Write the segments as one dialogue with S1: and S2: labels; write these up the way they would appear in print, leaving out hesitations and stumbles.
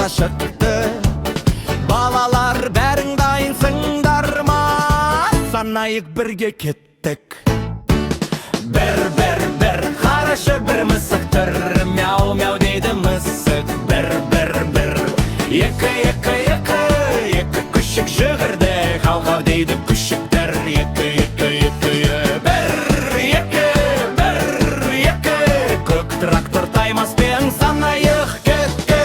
S1: шықты. Балалар бәрің дайынсыңдар ма? Санайық бірге кеттік. Бір, қарашы бір мысық тұр, мяу-мяу дейді мысық. Бір, екі, күшік жүгірді, қау-қау дейді күшіктер. Бір, екі, көк трактор таймаспен санайық кетті.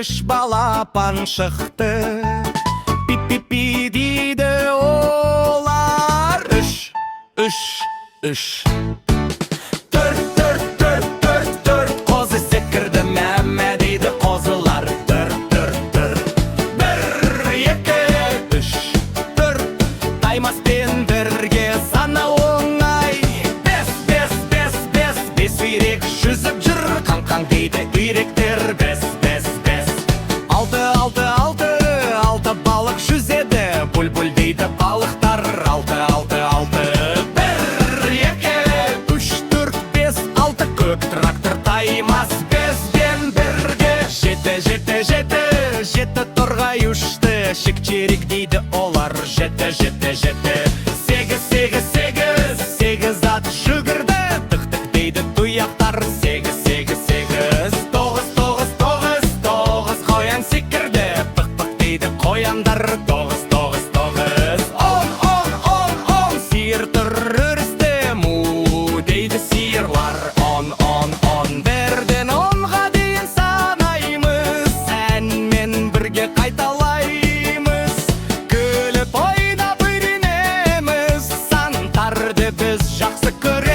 S1: Үш балапан шықты. Пи-пи-пи дейді олар. Үш. Төрт, қозы секірді, мәмә дейді қозылар. Бір, екі, үш, төрт, таймаспен бірге сана оңай. Бес үйрек жүзіп жүр, қаңқаң дейді үйректер. Алты балық жүзеді, бүлбүл дейді балықтар. Көк трактор таймас беспен бірге. Жеті торғай ұшты, шекчерек дейді олар. Жеті. Сегіз ат жүгірді, тық-тық дейді тұяқтар. Сегіз. Тоғыз қоян секірді, пық-пық дейді қояндар. Тоғыз. Он, сиыр тұр үрісті, му дейді сиырлар. Бірден онға дейін санаймыз, әнмен бірге қайталаймыз. Күліп ойнап үйренеміз, сандарды біз жақсы көреміз.